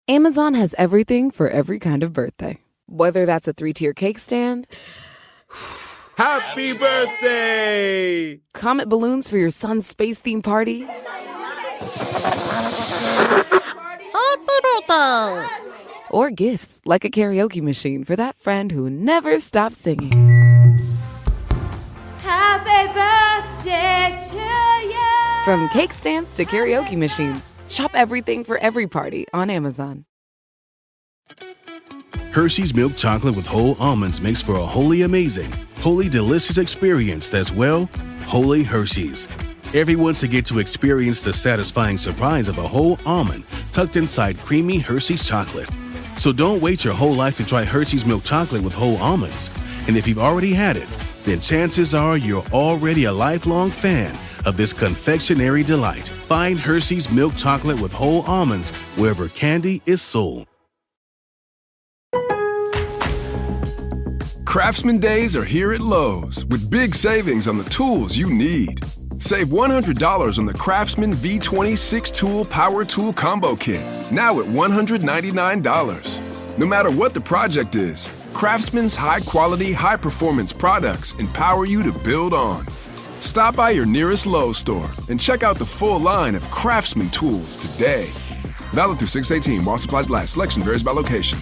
Amazon has everything for every kind of birthday. Whether that's a 3-tier cake stand, Happy birthday! comet balloons for your son's space theme party, Happy birthday! or gifts like a karaoke machine for that friend who never stops singing. Happy birthday to you! From cake stands to karaoke machines, shop everything for every party on Amazon. Hershey's milk chocolate with whole almonds makes for a wholly amazing, wholly delicious experience that's, well, wholly Hershey's. Everyone should get to experience the satisfying surprise of a whole almond tucked inside creamy Hershey's chocolate. So don't wait your whole life to try Hershey's milk chocolate with whole almonds. And if you've already had it, then chances are you're already a lifelong fan of this confectionery delight. Find Hershey's milk chocolate with whole almonds wherever candy is sold. Craftsman Days are here at Lowe's with big savings on the tools you need. Save $100 on the Craftsman V20 6-tool Power Tool Combo Kit, now at $199. No matter what the project is, Craftsman's high-quality, high-performance products empower you to build on. Stop by your nearest Lowe's store and check out the full line of Craftsman tools today. Valid through 6/18 while supplies last. Selection varies by location.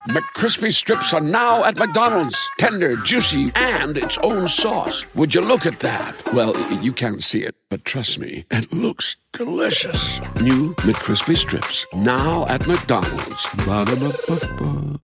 McCrispy strips are now at McDonald's. Tender, juicy, and its own sauce. Would you look at that? Well, you can't see it, but trust me, it looks delicious. New McCrispy strips, now at McDonald's. Ba-da-ba-ba-ba.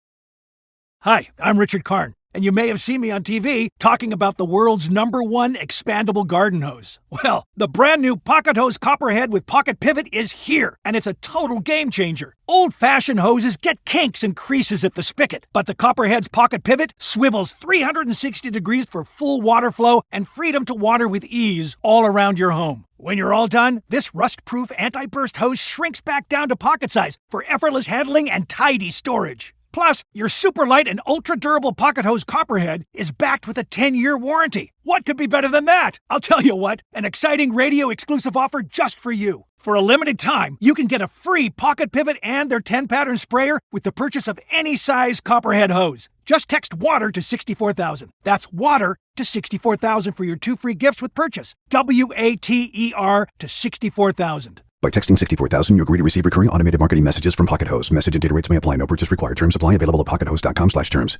Hi, I'm Richard Karn, and you may have seen me on TV talking about the world's #1 expandable garden hose. Well, the brand new Pocket Hose Copperhead with Pocket Pivot is here, and it's a total game changer. Old-fashioned hoses get kinks and creases at the spigot, but the Copperhead's Pocket Pivot swivels 360 degrees for full water flow and freedom to water with ease all around your home. When you're all done, this rust-proof anti-burst hose shrinks back down to pocket size for effortless handling and tidy storage. Plus, your super light and ultra-durable Pocket Hose Copperhead is backed with a 10-year warranty. What could be better than that? I'll tell you what, an exciting radio-exclusive offer just for you. For a limited time, you can get a free Pocket Pivot and their 10-pattern sprayer with the purchase of any size Copperhead hose. Just text WATER to 64,000. That's WATER to 64,000 for your 2 free gifts with purchase. WATER to 64,000. By texting 64,000, you agree to receive recurring automated marketing messages from Pocket Hose. Message and data rates may apply. No purchase required. Terms apply. Available at pockethose.com/terms.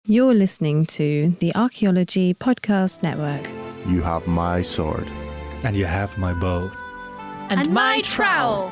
You're listening to the Archaeology Podcast Network. You have my sword. And you have my bow. And my trowel.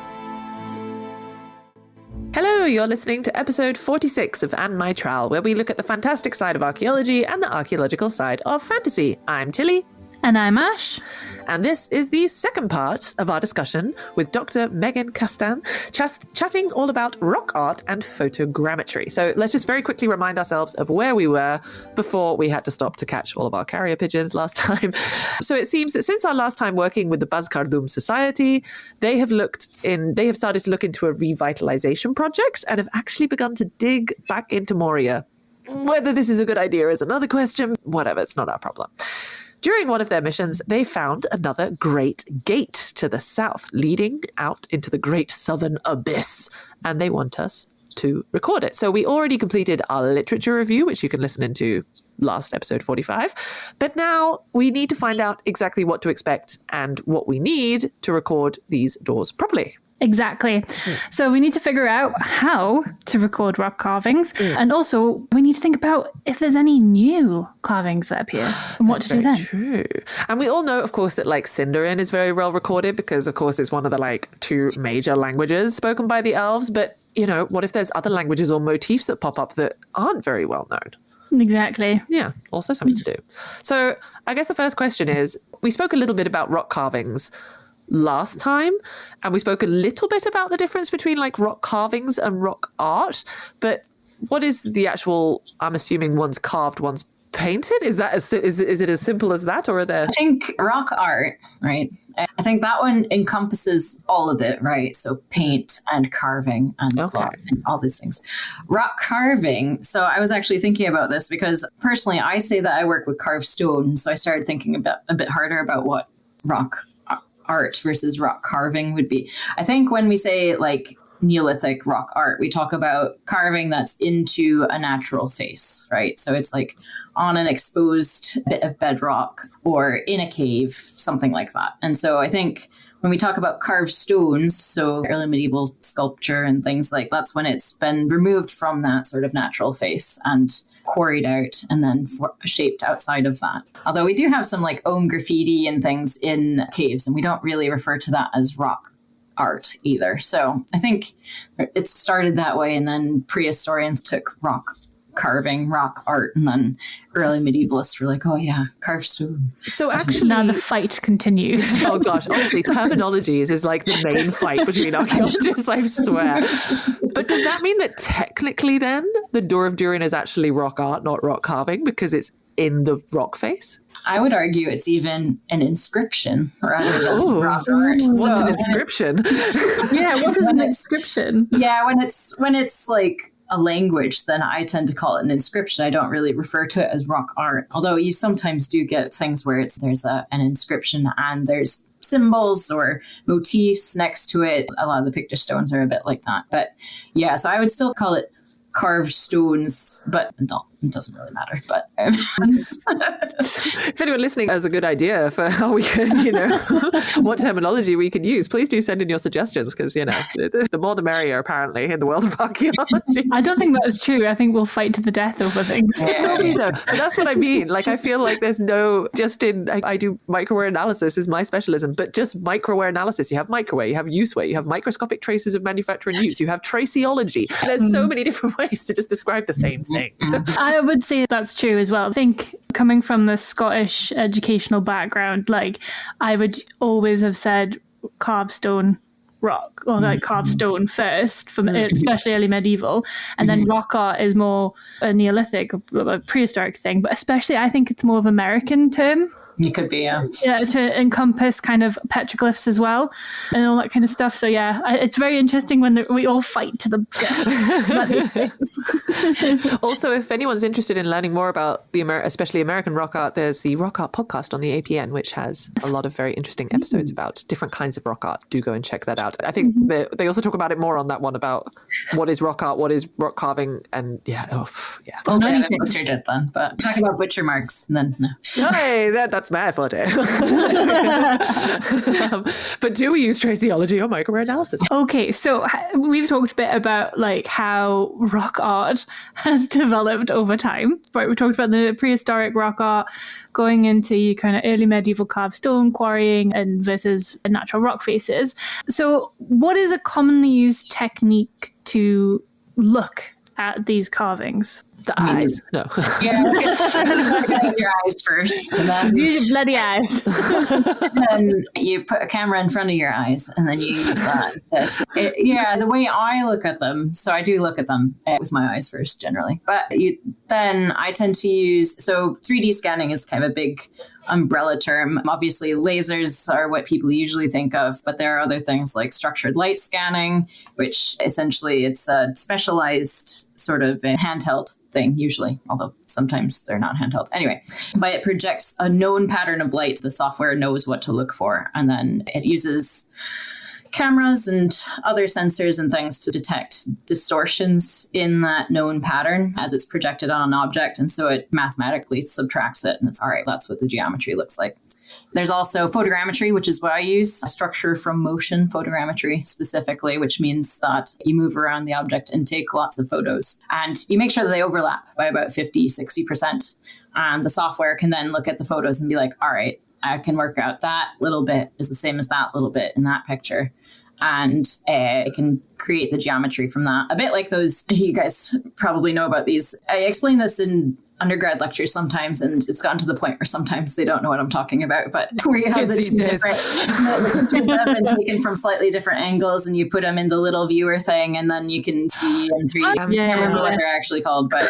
Hello, you're listening to episode 46 of And My Trowel, where we look at the fantastic side of archaeology and the archaeological side of fantasy. I'm Tilly. And I'm Ash. And this is the second part of our discussion with Dr. Megan Kasten, chatting all about rock art and photogrammetry. So let's just very quickly remind ourselves of where we were before we had to stop to catch all of our carrier pigeons last time. So it seems that since our last time working with the Bazkardum Society, they have started to look into a revitalization project and have actually begun to dig back into Moria. Whether this is a good idea is another question. Whatever, it's not our problem. During one of their missions, they found another great gate to the south, leading out into the great southern abyss, and they want us to record it. So we already completed our literature review, which you can listen into last episode 45, but now we need to find out exactly what to expect and what we need to record these doors properly. Exactly. So we need to figure out how to record rock carvings. And also we need to think about if there's any new carvings that appear and what to do then. True. And we all know, of course, that Sindarin is very well recorded because, of course, it's one of the 2 major languages spoken by the elves. But, what if there's other languages or motifs that pop up that aren't very well known? Exactly. Yeah, also something to do. So I guess the first question is, we spoke a little bit about rock carvings last time, and we spoke a little bit about the difference between rock carvings and rock art, but what is the actual, I'm assuming one's carved, one's painted? Is it as simple as that, or are there? I think rock art, right? I think that one encompasses all of it, right? So paint and carving and block and all these things. Rock carving. So I was actually thinking about this because personally, I say that I work with carved stone. So I started thinking a bit harder about what rock art versus rock carving would be. I think when we say like Neolithic rock art, we talk about carving that's into a natural face, right? So it's like on an exposed bit of bedrock or in a cave, something like that. And so I think when we talk about carved stones, so early medieval sculpture and things like that's when it's been removed from that sort of natural face and quarried out and then shaped outside of that. Although we do have some like ohm graffiti and things in caves, and we don't really refer to that as rock art either. So I think it started that way, and then prehistorians took rock carving, rock art, and then early medievalists were like, oh yeah, carved stone. So actually now the fight continues. Oh gosh, honestly, terminologies is like the main fight between archaeologists, I swear. But does that mean that technically then the Door of Durin is actually rock art, not rock carving, because it's in the rock face? I would argue it's even an inscription rather than rock art. What's an inscription? Yeah, what is an inscription? Yeah, when it's like a language, then I tend to call it an inscription. I don't really refer to it as rock art, although you sometimes do get things where there's an inscription and there's symbols or motifs next to it. A lot of the picture stones are a bit like that. But yeah, so I would still call it carved stones, but no, it doesn't really matter. But if anyone listening has a good idea for how we can, what terminology we can use, please do send in your suggestions, because the more the merrier apparently in the world of archaeology. I don't think that is true. I think we'll fight to the death over things. It will be though. But that's what I mean. Like, I feel like there's I do microware analysis is my specialism, but just microware analysis. You have microware, you have useware, you have microscopic traces of manufacture and use, you have traceology. There's so many different ways to just describe the same thing. I would say that's true as well. I think coming from the Scottish educational background, like I would always have said carved stone rock, or like carved stone first, from especially early medieval, and then rock art is more a Neolithic, a prehistoric thing. But especially, I think it's more of an American term. It could be, yeah. Yeah, to encompass kind of petroglyphs as well and all that kind of stuff. So yeah, it's very interesting when we all fight to the death. Also, if anyone's interested in learning more about especially American rock art, there's the Rock Art podcast on the APN, which has a lot of very interesting episodes about different kinds of rock art. Do go and check that out. I think they also talk about it more on that one about what is rock art, what is rock carving, and yeah. Well, I haven't butchered it then, but talk about butcher marks, and then no. Hey, that's my forte. But do we use traceology or microware analysis? Okay, so we've talked a bit about like how rock art has developed over time. Right, we talked about the prehistoric rock art going into kind of early medieval carved stone quarrying and versus natural rock faces. So what is a commonly used technique to look at these carvings? The eyes. No. Yeah. Your eyes first. Use your bloody eyes. And then you put a camera in front of your eyes, and then you use that. The way I look at them, so I do look at them with my eyes first generally. But then I tend to use, so 3D scanning is kind of a big umbrella term. Obviously, lasers are what people usually think of, but there are other things like structured light scanning, which essentially it's a specialized sort of handheld thing usually, although sometimes they're not handheld. Anyway, but it projects a known pattern of light. The software knows what to look for, and then it uses cameras and other sensors and things to detect distortions in that known pattern as it's projected on an object. And so it mathematically subtracts it, and it's all right, that's what the geometry looks like. There's also photogrammetry, which is what I use, structure from motion photogrammetry specifically, which means that you move around the object and take lots of photos. And you make sure that they overlap by about 50, 60%. And the software can then look at the photos and be like, all right, I can work out that little bit is the same as that little bit in that picture. And it can create the geometry from that. A bit like those, you guys probably know about these. I explain this in undergrad lectures sometimes, and it's gotten to the point where sometimes they don't know what I'm talking about, but where you have the two different the pictures that have been taken from slightly different angles, and you put them in the little viewer thing, and then you can see in 3D. I can't remember what they're actually called, but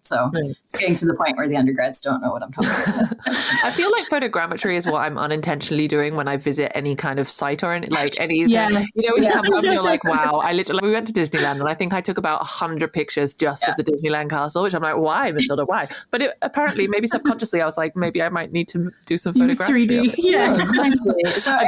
so it's getting to the point where the undergrads don't know what I'm talking about. I feel like photogrammetry is what I'm unintentionally doing when I visit any kind of site or anything. When you come home, you're like, wow, we went to Disneyland, and I think I took about 100 pictures just of the Disneyland castle, which I'm like, why, Matilda? Why why. But apparently, maybe subconsciously, I was like, maybe I might need to do some photography. 3D. Yeah. Exactly. So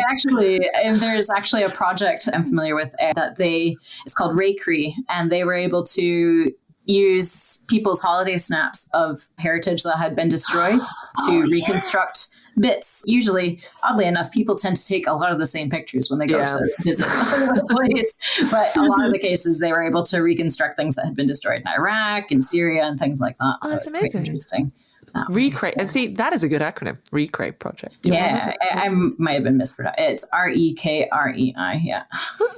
there's actually a project I'm familiar with that it's called Raycree, and they were able to use people's holiday snaps of heritage that had been destroyed to reconstruct bits. Usually, oddly enough, people tend to take a lot of the same pictures when they go to visit the place. But a lot of the cases, they were able to reconstruct things that had been destroyed in Iraq and Syria and things like that. So that's it's amazing. quite interesting. Recreate. And see, that is a good acronym. Recreate Project. Yeah, I might have been mispronounced. It's REKREI. Yeah.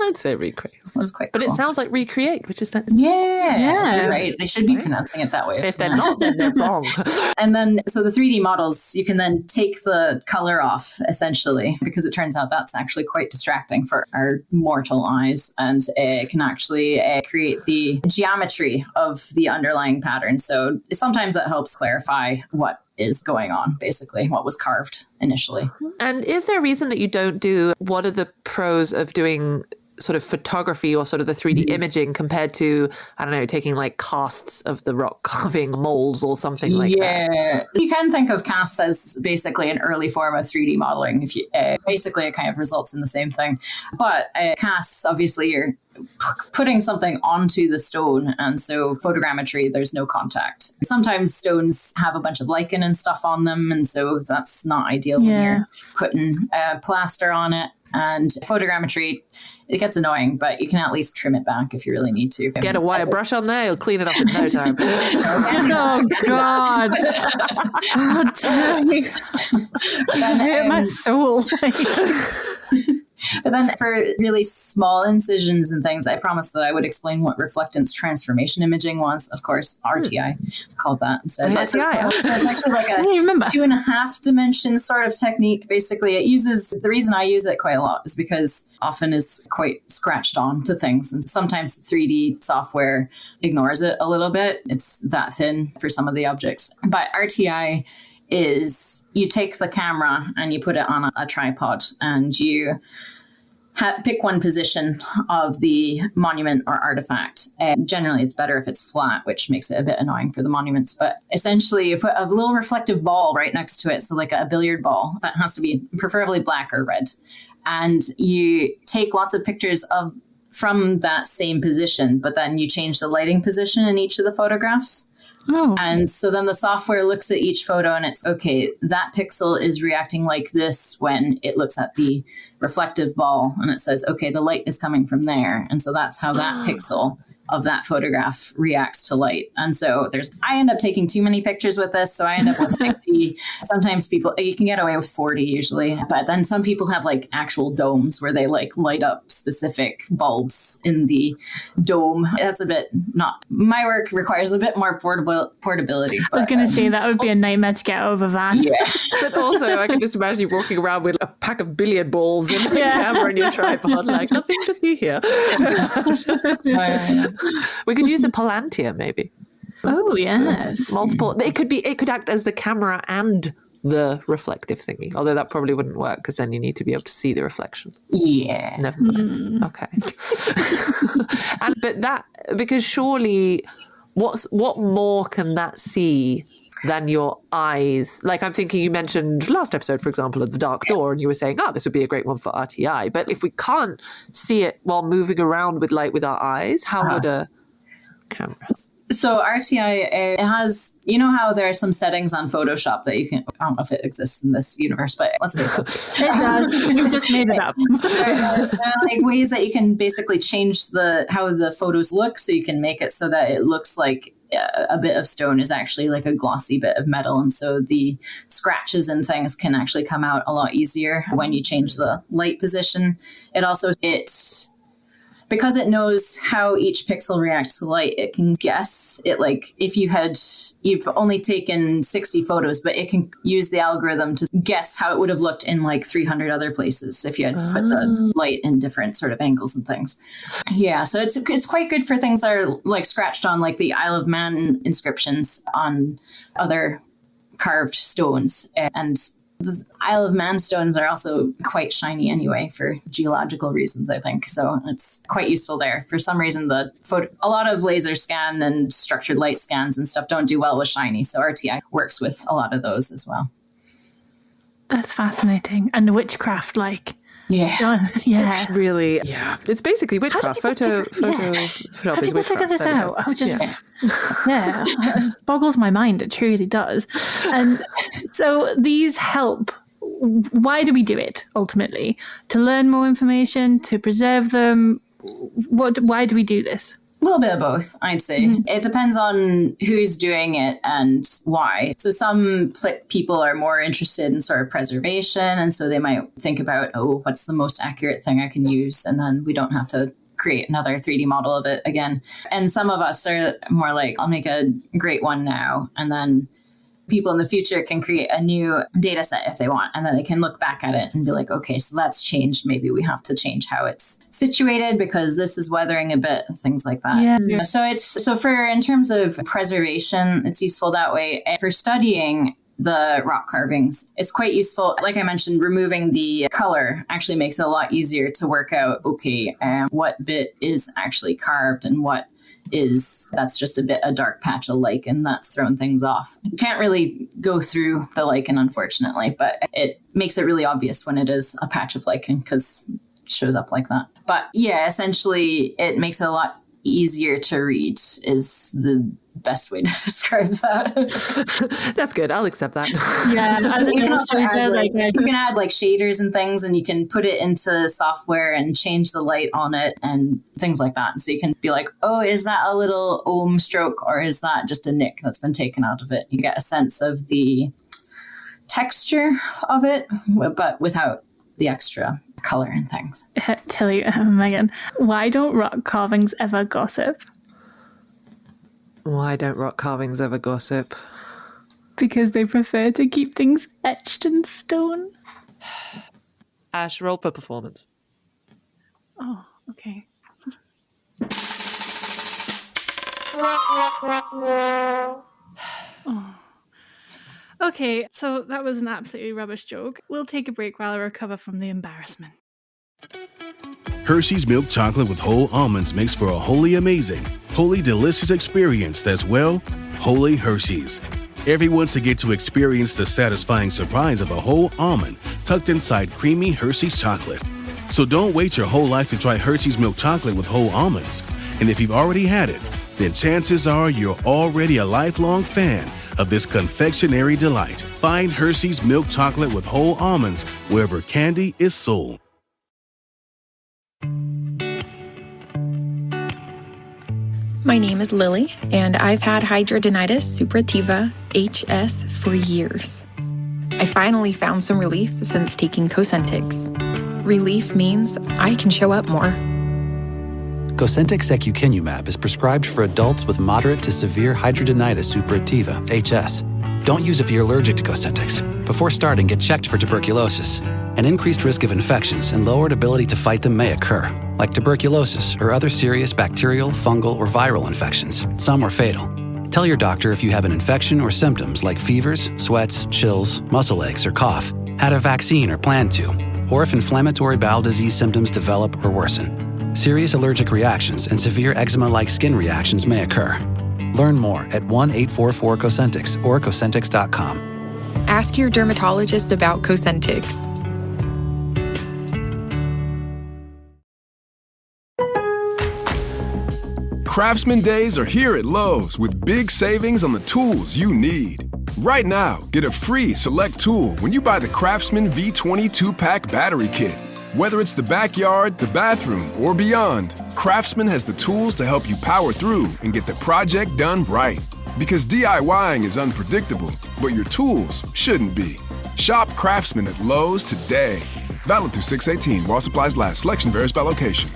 I'd say recreate. That's quite But cool. it sounds like recreate, which is that. Yeah. Right. They should be pronouncing it that way. If they're not, then they're wrong. And then, so the 3D models, you can then take the color off, essentially, because it turns out that's actually quite distracting for our mortal eyes. And it can actually create the geometry of the underlying pattern. So sometimes that helps clarify what is going on, basically, what was carved initially. And is there a reason that you don't do, what are the pros of doing sort of photography or sort of the 3D imaging compared to, I don't know, taking like casts of the rock carving molds or something like that? Yeah, you can think of casts as basically an early form of 3D modeling. If you basically, it kind of results in the same thing. But casts, obviously, you're putting something onto the stone, and so photogrammetry, there's no contact. Sometimes stones have a bunch of lichen and stuff on them, and so that's not ideal when you're putting plaster on it. And photogrammetry, it gets annoying, but you can at least trim it back if you really need to. Get a wire brush on there, you'll clean it up in no time. Oh, God. Oh, damn. It hurt my soul. But then for really small incisions and things, I promised that I would explain what reflectance transformation imaging was. Of course, RTI called that. So it's actually like a 2.5 dimension sort of technique. Basically, the reason I use it quite a lot is because often is quite scratched on to things. And sometimes the 3D software ignores it a little bit. It's that thin for some of the objects. But RTI is you take the camera and you put it on a tripod and you pick one position of the monument or artifact. Generally, it's better if it's flat, which makes it a bit annoying for the monuments. But essentially, you put a little reflective ball right next to it, so like a billiard ball. That has to be preferably black or red. And you take lots of pictures from that same position, but then you change the lighting position in each of the photographs. Oh. And so then the software looks at each photo and it's, okay, that pixel is reacting like this when it looks at the reflective ball. And it says, okay, the light is coming from there. And so that's how that pixel of that photograph reacts to light. And so I end up taking too many pictures with this. So I end up with 60. Sometimes you can get away with 40 usually. But then some people have like actual domes where they like light up specific bulbs in the dome. That's my work requires a bit more portability. I was going to say that would be a nightmare to get out of a van. Yeah. But also I can just imagine you walking around with a pack of billiard balls and a camera and your tripod, like nothing to see here. We could use the Palantir, maybe. Oh, yes. Multiple. It could act as the camera and the reflective thingy. Although that probably wouldn't work because then you need to be able to see the reflection. Yeah. Never mind. Okay. Because surely, what more can that see than your eyes? Like I'm thinking, you mentioned last episode, for example, of the Dark Door, and you were saying, this would be a great one for RTI. But if we can't see it while moving around with light with our eyes, how would a camera? So RTI, it has, you know how there are some settings on Photoshop that you can, I don't know if it exists in this universe, but let's say it does. It does. You just made it up. There are like ways that you can basically change how the photos look, so you can make it so that it looks like a bit of stone is actually like a glossy bit of metal. And so the scratches and things can actually come out a lot easier when you change the light position. Because it knows how each pixel reacts to light, it can guess it. Like if you've only taken 60 photos, but it can use the algorithm to guess how it would have looked in like 300 other places if you had put the light in different sort of angles and things. Yeah, so it's quite good for things that are like scratched on, like the Isle of Man inscriptions on other carved stones. And The Isle of Man stones are also quite shiny anyway for geological reasons, I think. So it's quite useful there. For some reason, a lot of laser scan and structured light scans and stuff don't do well with shiny. So RTI works with a lot of those as well. That's fascinating. And witchcraft, like. Yeah. Yeah. It's really, yeah. It's basically witchcraft. Photoshop How do is people witchcraft. figure this There we out? go. I would just, yeah. It boggles my mind. It truly does. And so these help. Why do we do it, ultimately? To learn more information, to preserve them? Why do we do this? A little bit of both, I'd say. Mm-hmm. It depends on who's doing it and why. So some people are more interested in sort of preservation, and so they might think about, what's the most accurate thing I can use? And then we don't have to create another 3D model of it again. And some of us are more like, I'll make a great one now, and then people in the future can create a new data set if they want, and then they can look back at it and be like, okay, so that's changed. Maybe we have to change how it's situated because this is weathering a bit, things like that. Yeah. So in terms of preservation, it's useful that way. And for studying the rock carvings, it's quite useful. Like I mentioned, removing the color actually makes it a lot easier to work out, what bit is actually carved and that's just a dark patch of lichen that's thrown things off. You can't really go through the lichen, unfortunately, but it makes it really obvious when it is a patch of lichen because it shows up like that. But yeah, essentially it makes it a lot easier to read is the best way to describe that. That's good. I'll accept that. Yeah, as an illustrator, you can add like shaders and things, and you can put it into software and change the light on it and things like that. And so you can be like, oh, is that a little ohm stroke or is that just a nick that's been taken out of it? You get a sense of the texture of it, but without the extra color and things. Tell you, Megan, why don't rock carvings ever gossip? Why don't rock carvings ever gossip? Because they prefer to keep things etched in stone. Ash, roll for performance. Oh, okay. Oh. Okay, so that was an absolutely rubbish joke. We'll take a break while I recover from the embarrassment. Hershey's milk chocolate with whole almonds makes for a wholly amazing, wholly delicious experience that's, well, wholly Hershey's. Everyone's to get to experience the satisfying surprise of a whole almond tucked inside creamy Hershey's chocolate. So don't wait your whole life to try Hershey's milk chocolate with whole almonds. And if you've already had it, then chances are you're already a lifelong fan of this confectionery delight. Find Hershey's milk chocolate with whole almonds wherever candy is sold. My name is Lily, and I've had hidradenitis suppurativa, HS, for years. I finally found some relief since taking Cosentyx. Relief means I can show up more. Cosentyx secukinumab is prescribed for adults with moderate to severe hidradenitis suppurativa, HS. Don't use if you're allergic to Cosentyx. Before starting, get checked for tuberculosis. An increased risk of infections and lowered ability to fight them may occur, like tuberculosis or other serious bacterial, fungal, or viral infections. Some are fatal. Tell your doctor if you have an infection or symptoms like fevers, sweats, chills, muscle aches, or cough, had a vaccine or plan to, or if inflammatory bowel disease symptoms develop or worsen. Serious allergic reactions and severe eczema-like skin reactions may occur. Learn more at 1-844-COSENTYX or Cosentyx.com. Ask your dermatologist about Cosentyx. Craftsman Days are here at Lowe's with big savings on the tools you need. Right now, get a free select tool when you buy the Craftsman V20 2-pack battery kit. Whether it's the backyard, the bathroom, or beyond, Craftsman has the tools to help you power through and get the project done right. Because DIYing is unpredictable, but your tools shouldn't be. Shop Craftsman at Lowe's today. Valid through 6/18 while supplies last. Selection varies by location.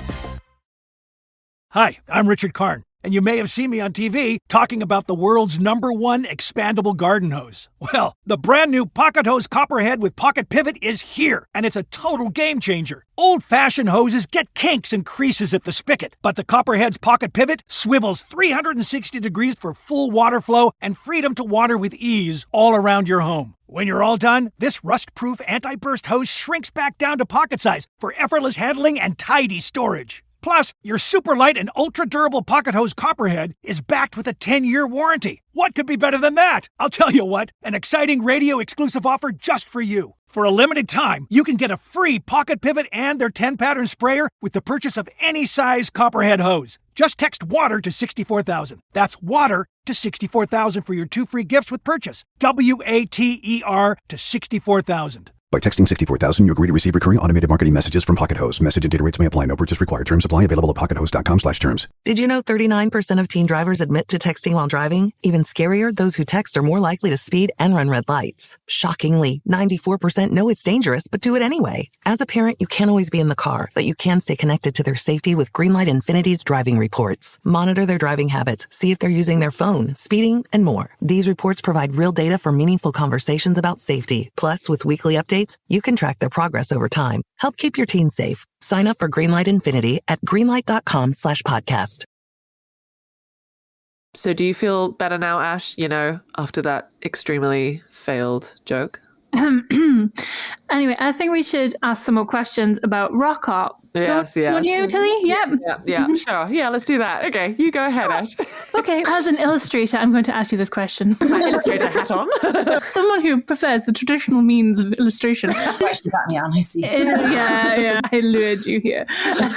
Hi, I'm Richard Karn, and you may have seen me on TV talking about the world's #1 expandable garden hose. Well, the brand new Pocket Hose Copperhead with Pocket Pivot is here, and it's a total game changer. Old-fashioned hoses get kinks and creases at the spigot, but the Copperhead's Pocket Pivot swivels 360 degrees for full water flow and freedom to water with ease all around your home. When you're all done, this rust-proof anti-burst hose shrinks back down to pocket size for effortless handling and tidy storage. Plus, your super light and ultra-durable pocket hose copperhead is backed with a 10-year warranty. What could be better than that? I'll tell you what, an exciting radio-exclusive offer just for you. For a limited time, you can get a free pocket pivot and their 10-pattern sprayer with the purchase of any size copperhead hose. Just text WATER to 64,000. That's WATER to 64,000 for your 2 free gifts with purchase. WATER to 64,000. By texting 64,000, you agree to receive recurring automated marketing messages from Pocket Hose. Message and data rates may apply. No purchase required. Terms apply. Available at pockethose.com/terms. Did you know 39% of teen drivers admit to texting while driving? Even scarier, those who text are more likely to speed and run red lights. Shockingly, 94% know it's dangerous, but do it anyway. As a parent, you can't always be in the car, but you can stay connected to their safety with Greenlight Infinity's driving reports. Monitor their driving habits, see if they're using their phone, speeding, and more. These reports provide real data for meaningful conversations about safety. Plus, with weekly updates, you can track their progress over time. Help keep your teens safe. Sign up for Greenlight Infinity at greenlight.com/podcast. So do you feel better now, Ash, after that extremely failed joke? Anyway, I think we should ask some more questions about rock art. Yes. Would you, Tilly? Yep. Yeah, sure. Yeah, let's do that. Okay, you go ahead, Ash. Okay, as an illustrator, I'm going to ask you this question. My illustrator hat on. Someone who prefers the traditional means of illustration. Question got me on, I see. Yeah. I lured you here.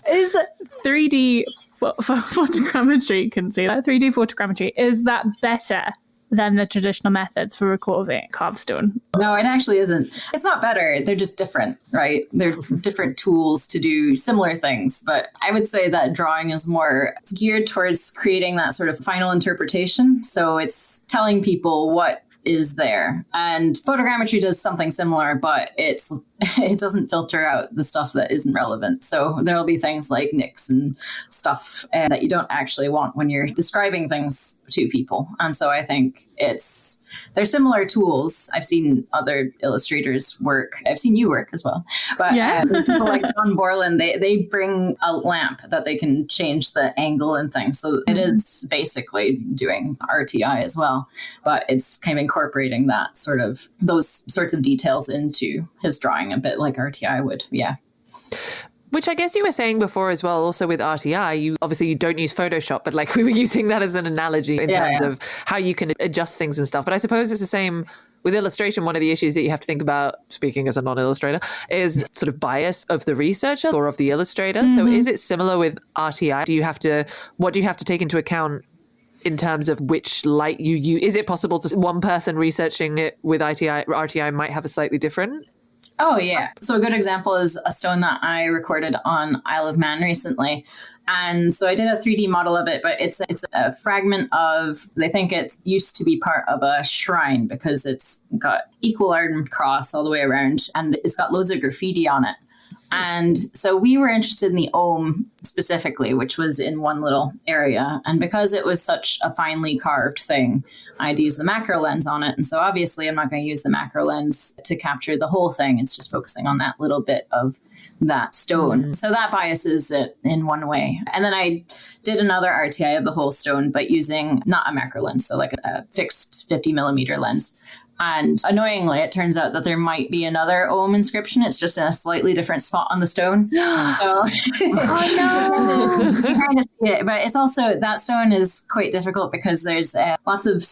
Is 3D photogrammetry, couldn't say that, 3D photogrammetry, is that better than the traditional methods for recording carved stone? No, it actually isn't. It's not better. They're just different, right? They're different tools to do similar things. But I would say that drawing is more geared towards creating that sort of final interpretation. So it's telling people what is there. And photogrammetry does something similar, but it doesn't filter out the stuff that isn't relevant. So there'll be things like nicks and stuff that you don't actually want when you're describing things to people. And so I think they're similar tools. I've seen other illustrators work. I've seen you work as well. But people like John Borland, they bring a lamp that they can change the angle and things. So it is basically doing RTI as well. But it's kind of incorporating those sorts of details into his drawing a bit like RTI would. Yeah. Which I guess you were saying before as well, also with RTI, you don't use Photoshop, but like we were using that as an analogy in terms of how you can adjust things and stuff. But I suppose it's the same with illustration. One of the issues that you have to think about, speaking as a non-illustrator, is sort of bias of the researcher or of the illustrator. Mm-hmm. So is it similar with RTI? What do you have to take into account in terms of which light you use? Is it possible to one person researching it with RTI might have a slightly different? Oh, yeah. So a good example is a stone that I recorded on Isle of Man recently. And so I did a 3D model of it, but it's a fragment of, they think it used to be part of a shrine because it's got equal iron cross all the way around and it's got loads of graffiti on it. And so we were interested in the ohm specifically, which was in one little area. And because it was such a finely carved thing, I had to use the macro lens on it. And so obviously I'm not going to use the macro lens to capture the whole thing. It's just focusing on that little bit of that stone. Mm-hmm. So that biases it in one way. And then I did another RTI of the whole stone, but using not a macro lens, so like a fixed 50 millimeter lens. And annoyingly, it turns out that there might be another ohm inscription. It's just in a slightly different spot on the stone. So, oh no! You kind of see it, but it's also, that stone is quite difficult because there's lots of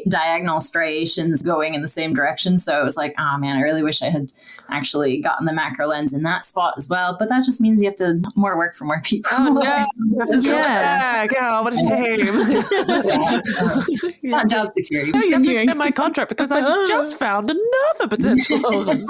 diagonal striations going in the same direction. So it was like, oh man, I really wish I had actually gotten the macro lens in that spot as well. But that just means you have to more work for more people. Oh no! You have to back. Oh, what a shame! It's not job security. No, you have to extend my contract because I've just found another potential. Look at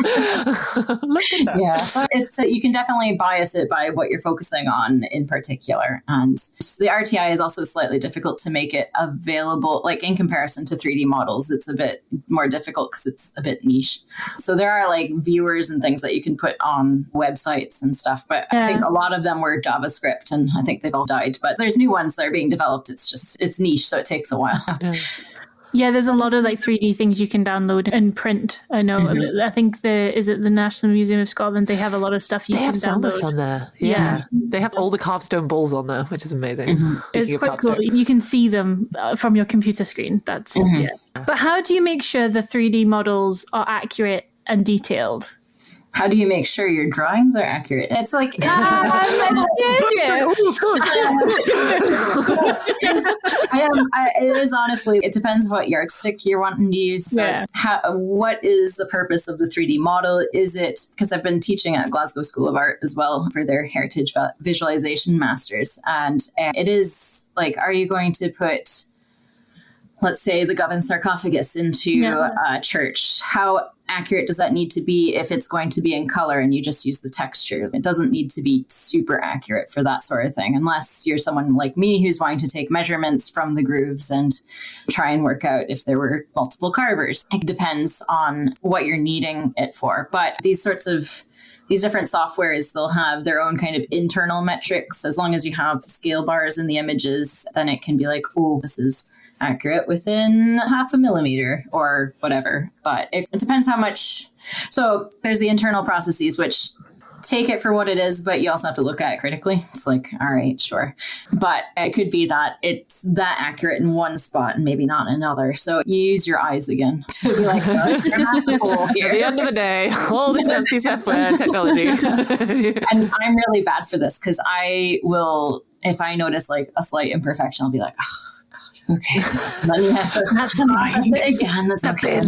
that. Yeah, so you can definitely bias it by what you're focusing on in particular. And the RTI is also slightly difficult to make it available, like in comparison to 3D models, it's a bit more difficult because it's a bit niche. So there are like viewers and things that you can put on websites and stuff, but I think a lot of them were JavaScript and I think they've all died, but there's new ones that are being developed. It's niche, so it takes a while. Yeah, there's a lot of like 3D things you can download and print. I know. I think the National Museum of Scotland, they have a lot of stuff you can download. They have so much on there. Yeah. They have all the carved stone balls on there, which is amazing. It's quite cool. You can see them from your computer screen. That's yeah. But how do you make sure the 3D models are accurate and detailed? How do you make sure your drawings are accurate? It's like, it is honestly, it depends what yardstick you're wanting to use. So what is the purpose of the 3D model? Is it, because I've been teaching at Glasgow School of Art as well for their Heritage Visualization Masters. And it is like, are you going to put, let's say, the Govan sarcophagus into a church? How accurate does that need to be if it's going to be in color and you just use the texture? It doesn't need to be super accurate for that sort of thing, unless you're someone like me who's wanting to take measurements from the grooves and try and work out if there were multiple carvers. It depends on what you're needing it for. But these different softwares, they'll have their own kind of internal metrics. As long as you have scale bars in the images, then it can be like, oh, this is accurate within 0.5 millimeter or whatever. But it depends how much. So there's the internal processes, which take it for what it is, but you also have to look at it critically. It's like, all right, sure. But it could be that it's that accurate in one spot and maybe not in another. So you use your eyes again to be like, no, you're not the goal here. At the end of the day, all this fancy software technology. And I'm really bad for this because I will, if I notice like a slight imperfection, I'll be like, oh, okay, then you have to process it again. That's okay.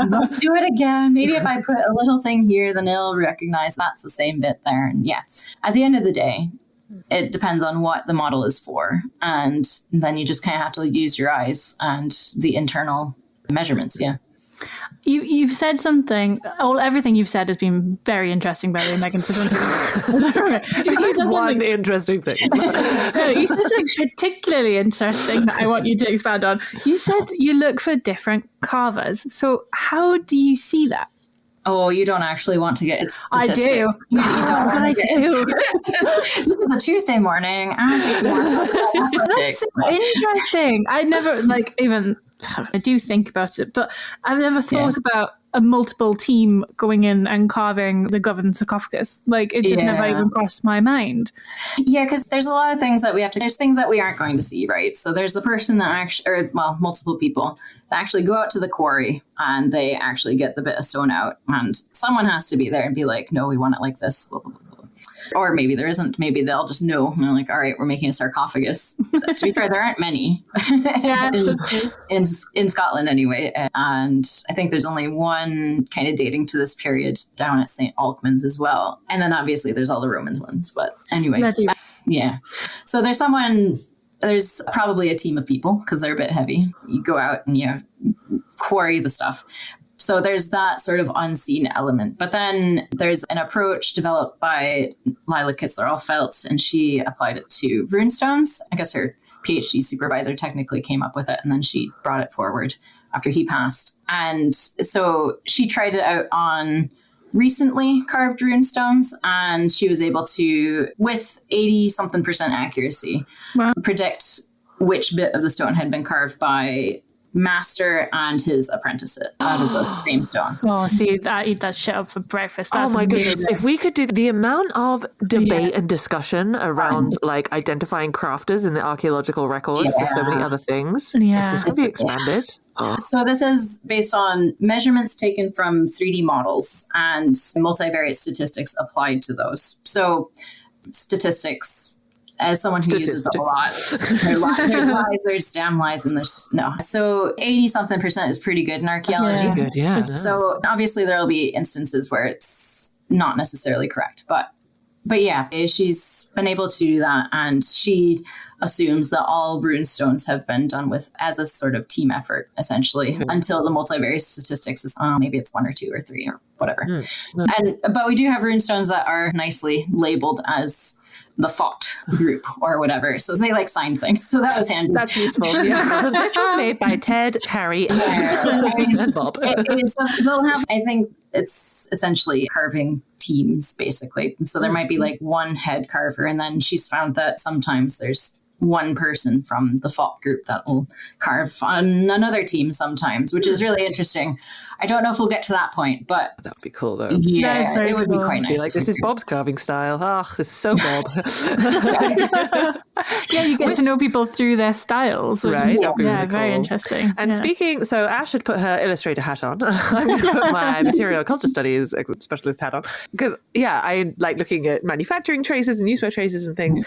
Let's do it again. Maybe if I put a little thing here, then it'll recognize that's the same bit there. And yeah, at the end of the day, it depends on what the model is for. And then you just kind of have to use your eyes and the internal measurements. Yeah. You've said something. Everything you've said has been very interesting, by the way, Megan. So you said one interesting thing. You said something particularly interesting that I want you to expand on. You said you look for different carvers. So how do you see that? Oh, you don't actually want to get statistics. I do. You don't want to This is a Tuesday morning. That's interesting. I never I do think about it, but I've never thought about a multiple team going in and carving the Govan sarcophagus. Like, it just never even crossed my mind. Yeah, because there's a lot of things that there's things that we aren't going to see, right? So there's the person that multiple people that actually go out to the quarry and they actually get the bit of stone out, and someone has to be there and be like, no, we want it like this, blah, blah, blah. Or maybe there isn't. Maybe they'll just know. And they're like, all right, we're making a sarcophagus. To be fair, there aren't many in Scotland anyway. And I think there's only one kind of dating to this period down at St. Alkmund's as well. And then obviously there's all the Romans ones. But anyway, yeah. So there's probably a team of people because they're a bit heavy. You go out and you quarry the stuff. So there's that sort of unseen element. But then there's an approach developed by Lila Kistler-Alfelt, and she applied it to runestones. I guess her PhD supervisor technically came up with it, and then she brought it forward after he passed. And so she tried it out on recently carved runestones, and she was able to, with 80-something% accuracy, predict which bit of the stone had been carved by master and his apprentice out of the same stone. Oh, see, I eat that shit up for breakfast. That's goodness. If we could do the amount of debate and discussion around like identifying crafters in the archaeological record for so many other things, if this could be expanded. So this is based on measurements taken from 3D models and multivariate statistics applied to those. So statistics, as someone who uses it a lot, there's lies, there's damn lies, and there's no. So 80-something% is pretty good in archaeology. Yeah. Good, yeah. So obviously there will be instances where it's not necessarily correct, but yeah, she's been able to do that, and she assumes that all rune stones have been done as a sort of team effort, essentially, until the multivariate statistics is maybe it's 1 or 2 or 3 or whatever. But we do have rune stones that are nicely labeled as the Fought group or whatever. So they like sign things. So that was handy. That's useful. Yeah. This was made by Ted, Harry, and Bob. They'll have, I think it's essentially carving teams, basically. And so there might be like one head carver, and then she's found that sometimes there's one person from the fault group that will carve on another team sometimes, which is really interesting. I don't know if we'll get to that point, but that would be cool though. Yeah, it would be quite nice. Be like, this is Bob's carving style. Oh, this is so Bob. Yeah, you get to know people through their styles, which Right? is That'd be really very cool. interesting. And speaking, so Ash had put her illustrator hat on. I'm going to put my material culture studies specialist hat on because, I like looking at manufacturing traces and newspaper traces and things.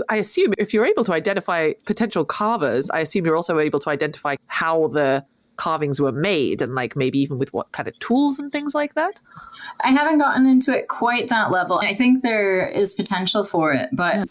I assume if you're able to identify potential carvers, I assume you're also able to identify how the carvings were made and like maybe even with what kind of tools and things like that? I haven't gotten into it quite that level. I think there is potential for it, but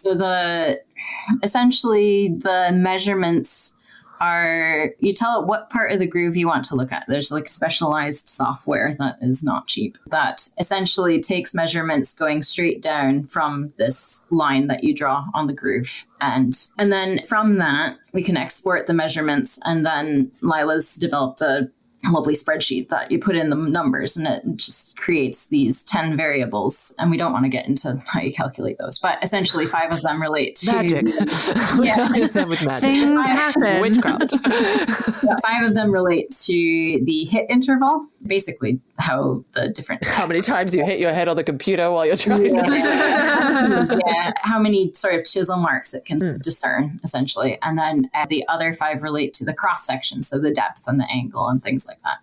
essentially the measurements are, you tell it what part of the groove you want to look at. There's like specialized software that is not cheap that essentially takes measurements going straight down from this line that you draw on the groove. And then from that, we can export the measurements. And then Lila's developed a lovely spreadsheet that you put in the numbers and it just creates these 10 variables. And we don't want to get into how you calculate those, but essentially 5 of them relate to magic. With magic. Things happen. Witchcraft. 5 of them relate to the hit interval, basically how the different... How many times you hit your head on the computer while you're trying to... how many sort of chisel marks it can discern, essentially. And then the other 5 relate to the cross section, so the depth and the angle and things like that.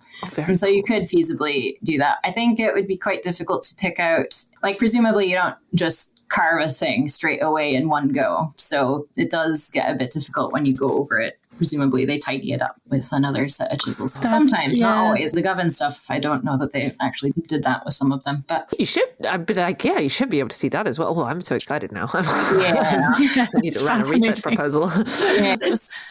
And so you could feasibly do that. I think it would be quite difficult to pick out, like presumably you don't just carve a thing straight away in one go. So it does get a bit difficult when you go over it. Presumably they tidy it up with another set of chisels. Sometimes, not always. The Govan stuff, I don't know that they actually did that with some of them. But you should, you should be able to see that as well. Oh, I'm so excited now. I need to write a research proposal. It's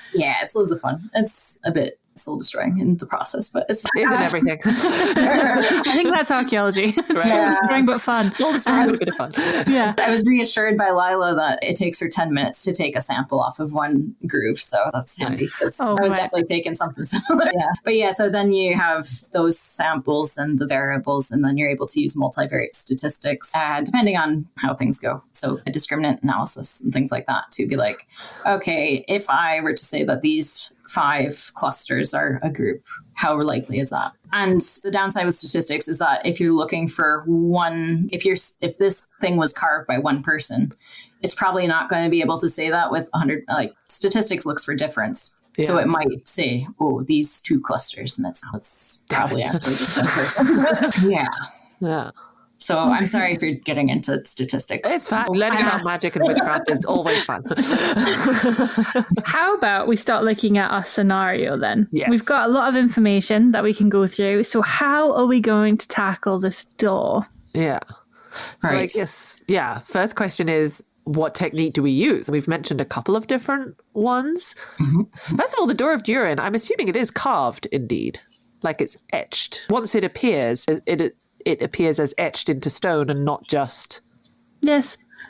loads of fun. It's a bit soul destroying in the process, but it's fun. Isn't everything? I think that's archaeology. It's soul destroying but fun. Soul destroying but a bit of fun. Yeah. I was reassured by Lila that it takes her 10 minutes to take a sample off of one groove, so that's handy because I was definitely taking something similar. But so then you have those samples and the variables, and then you're able to use multivariate statistics depending on how things go. So a discriminant analysis and things like that to be like, okay, if I were to say that these 5 clusters are a group, how likely is that? And the downside with statistics is that if you're looking for one, if this thing was carved by one person, it's probably not going to be able to say that with 100. Like statistics looks for difference. Yeah. So it might say, oh, these 2 clusters, and it's probably actually just one person. Yeah. So I'm sorry if you're getting into statistics. It's fine. Learning about magic and witchcraft is always fun. How about we start looking at our scenario then? Yes. We've got a lot of information that we can go through. So how are we going to tackle this door? Yeah. So I guess, first question is, what technique do we use? We've mentioned a couple of different ones. Mm-hmm. First of all, the Door of Durin, I'm assuming it is carved indeed. Like it's etched. Once it appears, it appears as etched into stone and not just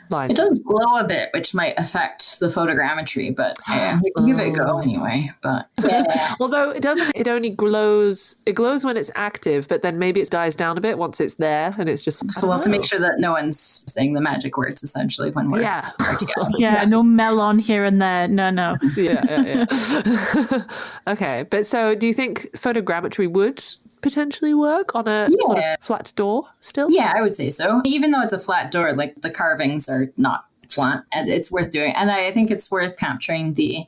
lines. It does glow a bit, which might affect the photogrammetry, but we can give it a go anyway. But although it doesn't, it only glows. It glows when it's active, but then maybe it dies down a bit once it's there, and it's just. So we'll have to make sure that no one's saying the magic words essentially when we're no melon here and there. No. Yeah. Okay, but so do you think photogrammetry would potentially work on a sort of flat door still? Yeah, I would say so. Even though it's a flat door, like the carvings are not flat, and it's worth doing. And I think it's worth capturing the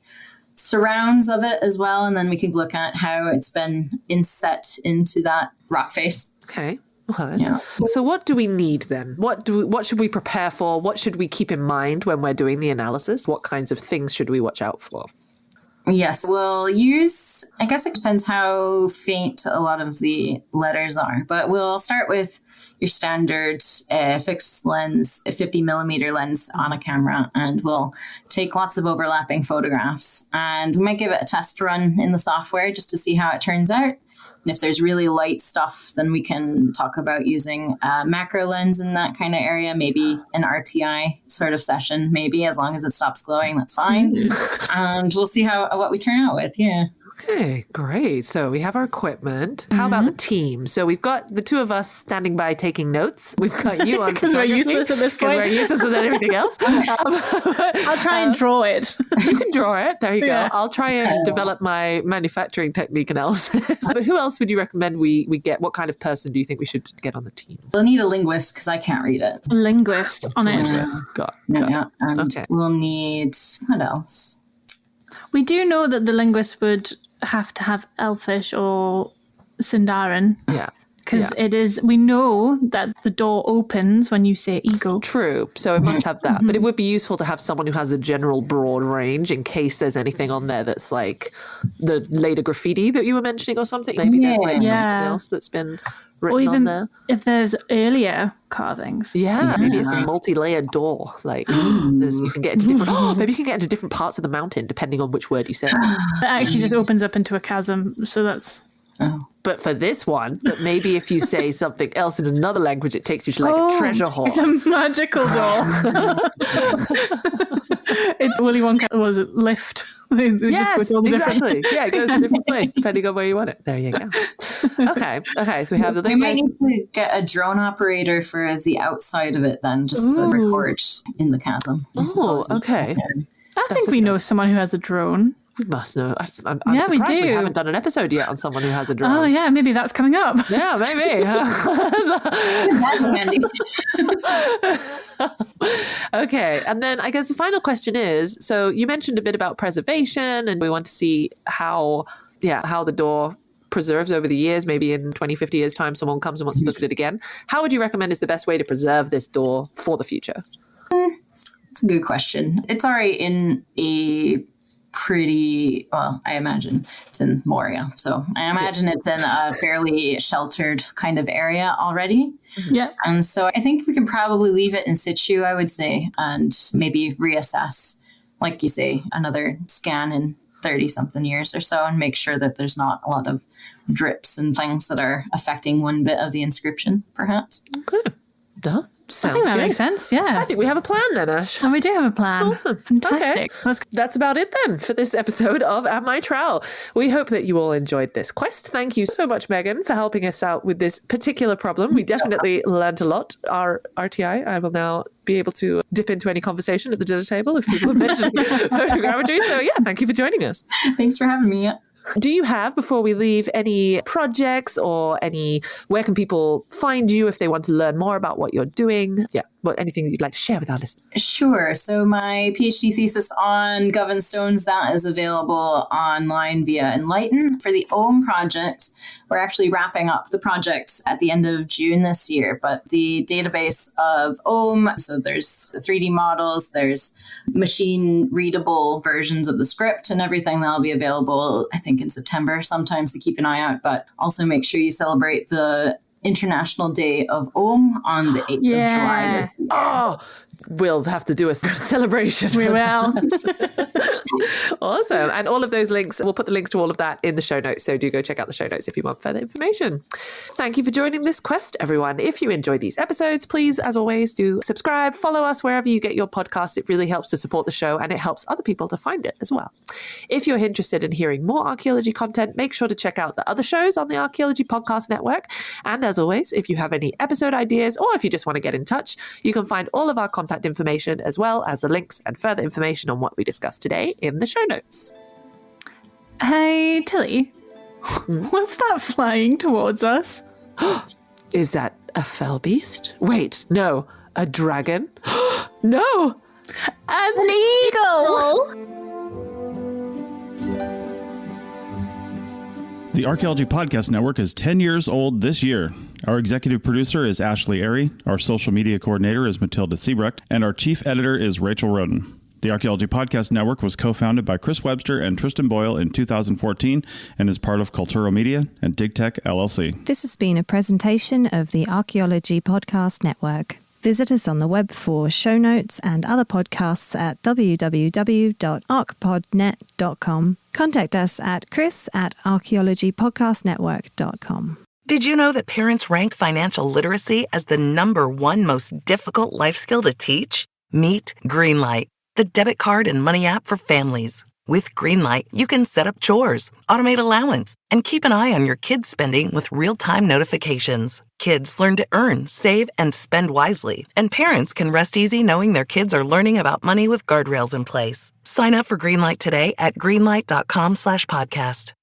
surrounds of it as well. And then we can look at how it's been inset into that rock face. Okay. Yeah. So what do we need then? What should we prepare for? What should we keep in mind when we're doing the analysis? What kinds of things should we watch out for? Yes, we'll use, I guess it depends how faint a lot of the letters are, but we'll start with your standard fixed lens, a 50 millimeter lens on a camera, and we'll take lots of overlapping photographs. And we might give it a test run in the software just to see how it turns out. And if there's really light stuff, then we can talk about using a macro lens in that kind of area, maybe an RTI sort of session, maybe as long as it stops glowing, that's fine. And we'll see what we turn out with. Yeah. Okay, great. So we have our equipment. How about the team? So we've got the two of us standing by taking notes. We've got you on because we're useless at this point. Because we're useless at everything else. I'll try and draw it. You can draw it. There you Yeah. go. I'll try and develop my manufacturing technique analysis. But who else would you recommend we get? What kind of person do you think we should get on the team? We'll need a linguist because I can't read it. Linguist on it. Got And Okay. we'll need, what else? We do know that the linguist would have to have Elfish or Sindarin. Yeah. Because it is, we know that the door opens when you say eagle. True. So it must have that. But it would be useful to have someone who has a general broad range in case there's anything on there that's like the later graffiti that you were mentioning or something. Maybe there's like something else that's been written Or even on there. if there's earlier carvings. Yeah, maybe it's a multi-layered door. Like you can get into different. Maybe you can get into different parts of the mountain depending on which word you say. It actually just opens up into a chasm. So that's. But for this one, but maybe if you say something else in another language, it takes you to like a treasure hall. It's a magical door. It's Willy Wonka. Was it lift? They just go to all the exactly. different. Yeah, it goes to a different place depending on where you want it. There you go. Okay. So we have the We might linguist. need to get a drone operator for the outside of it then, just to record in the chasm. Oh, okay. I think we know someone who has a drone. We must know. I'm Yeah, we surprised we do. haven't done an episode yet on someone who has a drone. Oh, yeah, maybe that's coming up. Yeah, maybe. Okay, and then I guess the final question is, so you mentioned a bit about preservation, and we want to see how the door preserves over the years. Maybe in 20, 50 years' time, someone comes and wants to look at it again. How would you recommend is the best way to preserve this door for the future? That's a good question. It's already in a pretty, well, I imagine it's in Moria. So I imagine it's in a fairly sheltered kind of area already. Yeah. And so I think we can probably leave it in situ, I would say, and maybe reassess, like you say, another scan in 30 something years or so and make sure that there's not a lot of drips and things that are affecting one bit of the inscription, perhaps. Okay. Duh. Sounds I think that good. makes sense, yeah. I think we have a plan then, Ash. And we do have a plan. Awesome. Fantastic. Okay. That's about it then for this episode of Am I Trowel. We hope that you all enjoyed this quest. Thank you so much, Megan, for helping us out with this particular problem. We definitely learned a lot. Our RTI, I will now be able to dip into any conversation at the dinner table if people are mentioning photogrammetry. So yeah, thank you for joining us. Thanks for having me. Do you have, before we leave, any projects or where can people find you if they want to learn more about what you're doing? Yeah, anything that you'd like to share with our listeners? Sure. So my PhD thesis on Govan Stones, that is available online via Enlighten. For the OHM project, we're actually wrapping up the project at the end of June this year, but the database of OHM, so there's 3D models, there's machine readable versions of the script and everything that'll be available, I think in September sometimes, to keep an eye out, but also make sure you celebrate the International Day of OHM on the 8th of July this year. Oh, we'll have to do a celebration. We will. Awesome. And all of those links, we'll put the links to all of that in the show notes. So do go check out the show notes if you want further information. Thank you for joining this quest, everyone. If you enjoyed these episodes, please, as always, do subscribe, follow us wherever you get your podcasts. It really helps to support the show and it helps other people to find it as well. If you're interested in hearing more archaeology content, make sure to check out the other shows on the Archaeology Podcast Network. And as always, if you have any episode ideas or if you just want to get in touch, you can find all of our contact information as well as the links and further information on what we discussed today in the show notes. Hey, Tilly, what's that flying towards us? Is that a fell beast? Wait, no, a dragon? No, an eagle! The Archaeology Podcast Network is 10 years old this year. Our executive producer is Ashley Airy, our social media coordinator is Matilda Siebrecht, and our chief editor is Rachel Roden. The Archaeology Podcast Network was co-founded by Chris Webster and Tristan Boyle in 2014 and is part of Cultural Media and DigTech LLC. This has been a presentation of the Archaeology Podcast Network. Visit us on the web for show notes and other podcasts at www.archpodnet.com. Contact us at chris@archaeologypodcastnetwork.com. Did you know that parents rank financial literacy as the #1 most difficult life skill to teach? Meet Greenlight, the debit card and money app for families. With Greenlight, you can set up chores, automate allowance, and keep an eye on your kids' spending with real-time notifications. Kids learn to earn, save, and spend wisely, and parents can rest easy knowing their kids are learning about money with guardrails in place. Sign up for Greenlight today at greenlight.com/podcast.